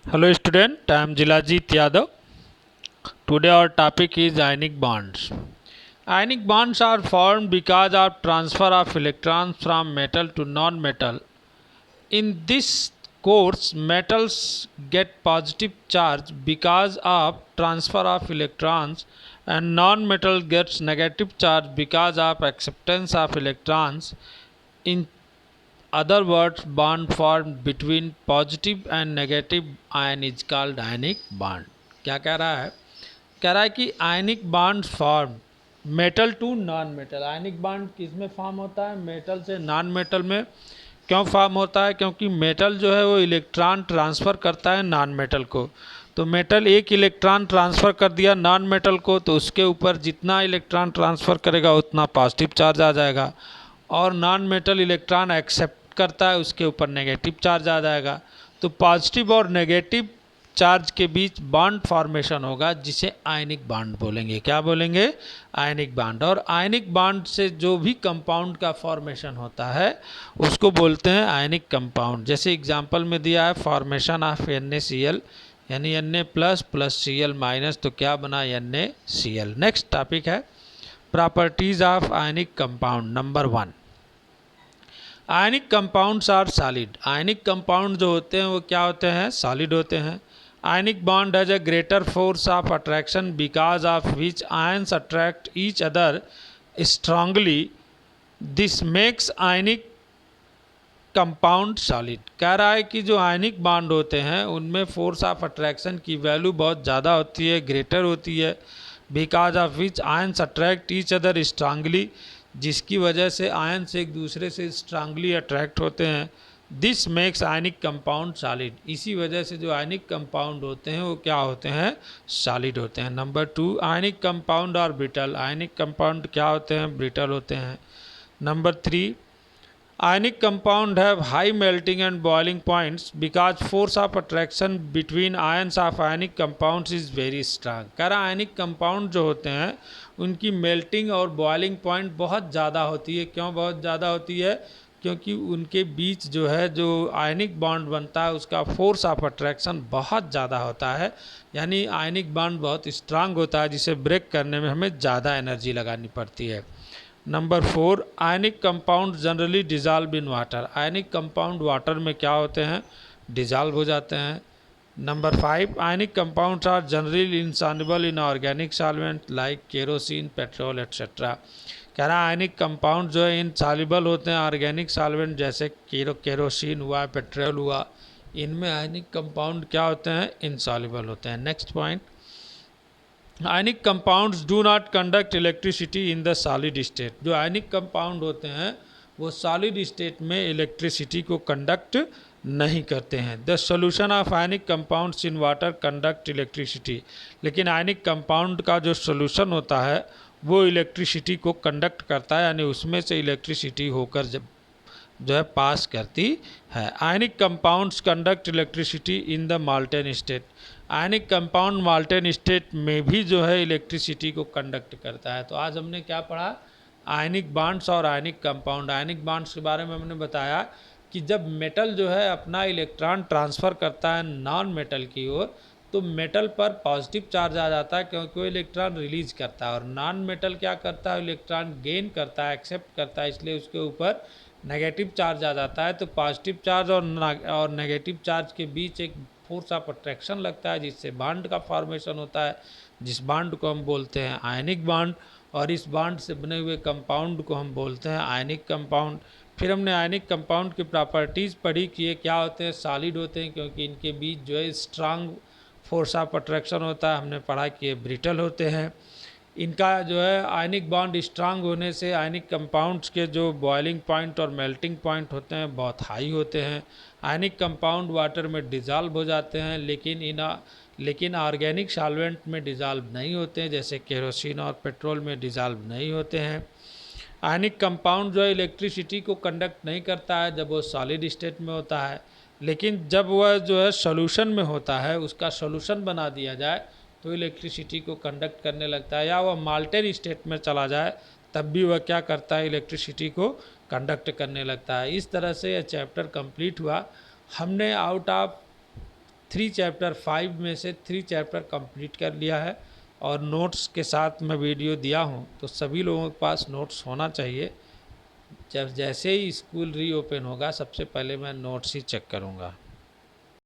Hello student, I am Jilajit Yadav. Today our topic is ionic bonds. Ionic bonds are formed because of transfer of electrons from metal to non-metal. In this course, metals get positive charge because of transfer of electrons and non-metal gets negative charge because of acceptance of electrons. In other words, bond formed between positive and negative ion is called ionic bond. क्या कह रहा है? कह रहा है कि ionic bond form metal to non metal. Ionic bond किस में फॉर्म होता है? मेटल से नॉन मेटल में। क्यों फॉर्म होता है? क्योंकि मेटल जो है वो इलेक्ट्रॉन ट्रांसफ़र करता है नॉन मेटल को। तो मेटल एक इलेक्ट्रॉन ट्रांसफ़र कर दिया नॉन मेटल को, तो उसके ऊपर जितना इलेक्ट्रॉन ट्रांसफ़र करेगा उतना पॉजिटिव चार्ज आ जाएगा, और नॉन मेटल इलेक्ट्रॉन एक्सेप्ट करता है, उसके ऊपर नेगेटिव चार्ज आ जाएगा। तो पॉजिटिव और नेगेटिव चार्ज के बीच बॉन्ड फॉर्मेशन होगा, जिसे आयनिक बॉन्ड बोलेंगे। क्या बोलेंगे? Ionic bond. और आयनिक बॉन्ड से जो भी कंपाउंड का फॉर्मेशन होता है उसको बोलते हैं आयनिक कंपाउंड। जैसे एग्जांपल में दिया है फॉर्मेशन ऑफ NaCl, यानी Na plus plus Cl minus, तो क्या बना? NaCl। नेक्स्ट टॉपिक है properties of ionic compound. Number 1, ionic compounds are solid. Ionic compound जो होते हैं वो क्या होते हैं? सॉलिड होते हैं। Ionic bond has a greater force of attraction because of which ions attract each other strongly. This makes ionic compound solid. कह रहा है कि जो आयनिक बॉन्ड होते हैं उनमें फोर्स ऑफ अट्रैक्शन की वैल्यू बहुत ज़्यादा होती है, ग्रेटर होती है, because of which ions attract each other strongly, जिसकी वजह से आयंस एक दूसरे से स्ट्रांगली अट्रैक्ट होते हैं। This makes ionic compound solid. इसी वजह से जो आयनिक कंपाउंड होते हैं वो क्या होते हैं? सॉलिड होते हैं। नंबर 2, आयनिक कंपाउंड और ब्रिटल। आयनिक कंपाउंड क्या होते हैं? ब्रिटल होते हैं। Number 3, ionic compound have high melting and boiling points because force of attraction between ions of ionic compounds is very strong। कह रहा आयनिक कंपाउंड जो होते हैं उनकी मेल्टिंग और बॉइलिंग पॉइंट बहुत ज़्यादा होती है। क्यों बहुत ज़्यादा होती है? क्योंकि उनके बीच जो है जो आयनिक बॉन्ड बनता है उसका फोर्स ऑफ अट्रैक्शन बहुत ज़्यादा होता है, यानी आयनिक बॉन्ड बहुत स्ट्रांग होता है, जिसे ब्रेक करने में हमें ज़्यादा एनर्जी लगानी पड़ती है। Number 4, ionic compound generally dissolve in water. Ionic compound water में क्या होते हैं? डिजॉल्व हो जाते हैं। Number 5, ionic compounds are generally insoluble in organic solvent like kerosene, petrol etcetera. कह रहा है आयनिक कंपाउंड जो है इनसॉल्युबल होते हैं ऑर्गेनिक सॉल्वेंट, जैसे केरोसिन हुआ, पेट्रोल हुआ, इनमें आयनिक कंपाउंड क्या होते हैं? इनसॉल्युबल होते हैं। Next point, ionic compounds do not conduct electricity in the solid state. जो आयनिक कंपाउंड होते हैं वो सॉलिड स्टेट में इलेक्ट्रिसिटी को कंडक्ट नहीं करते हैं। The solution of ionic compounds in water conduct electricity. लेकिन आयनिक कंपाउंड का जो सोल्यूशन होता है वो इलेक्ट्रिसिटी को कंडक्ट करता है, यानी उसमें से इलेक्ट्रिसिटी होकर जब जो है पास करती है। Ionic compounds conduct electricity in the molten state. Ionic compound molten state में भी जो है इलेक्ट्रिसिटी को कंडक्ट करता है। तो आज हमने क्या पढ़ा? आयनिक बॉन्ड्स और आयनिक कंपाउंड। आयनिक बॉन्ड्स के बारे में हमने बताया कि जब मेटल जो है अपना इलेक्ट्रॉन ट्रांसफ़र करता है नॉन मेटल की ओर, तो मेटल पर पॉजिटिव चार्ज आ जाता है क्योंकि वो इलेक्ट्रॉन रिलीज करता है, और नॉन मेटल क्या करता है? इलेक्ट्रॉन गेन करता है, एक्सेप्ट करता है, इसलिए उसके ऊपर नेगेटिव चार्ज आ जाता है। तो पॉजिटिव चार्ज और नेगेटिव चार्ज के बीच एक फोर्स ऑफ अट्रैक्शन लगता है, जिससे बॉन्ड का फॉर्मेशन होता है, जिस बॉन्ड को हम बोलते हैं आयनिक बॉन्ड, और इस बॉन्ड से बने हुए कंपाउंड को हम बोलते हैं आयनिक कंपाउंड। फिर हमने आयनिक कंपाउंड की प्रॉपर्टीज़ पढ़ी कि ये क्या होते हैं? सॉलिड होते हैं क्योंकि इनके बीच जो है स्ट्रांग फोर्स ऑफ अट्रैक्शन होता है। हमने पढ़ा कि ये ब्रिटल होते हैं। इनका जो है आयनिक बॉन्ड स्ट्रांग होने से आयनिक कंपाउंड्स के जो बॉइलिंग पॉइंट और मेल्टिंग पॉइंट होते हैं बहुत हाई होते हैं। आयनिक कंपाउंड वाटर में डिज़ॉल्व हो जाते हैं, लेकिन ऑर्गेनिक सॉल्वेंट में डिज़ॉल्व नहीं होते हैं, जैसे केरोसिन और पेट्रोल में डिज़ॉल्व नहीं होते हैं। आयनिक कंपाउंड जो है इलेक्ट्रिसिटी को कंडक्ट नहीं करता है जब वो सॉलिड स्टेट में होता है, लेकिन जब वह जो है सोल्यूशन में होता है, उसका सोल्यूशन बना दिया जाए तो इलेक्ट्रिसिटी को कंडक्ट करने लगता है, या वह माल्टेन स्टेट में चला जाए तब भी वह क्या करता है? इलेक्ट्रिसिटी को कंडक्ट करने लगता है। इस तरह से यह चैप्टर कंप्लीट हुआ। हमने आउट ऑफ 3 चैप्टर 5 में से 3 चैप्टर कंप्लीट कर लिया है और नोट्स के साथ मैं वीडियो दिया हूँ, तो सभी लोगों के पास नोट्स होना चाहिए। जब जैसे ही स्कूल रीओपन होगा सबसे पहले मैं नोट्स ही चेक करूँगा।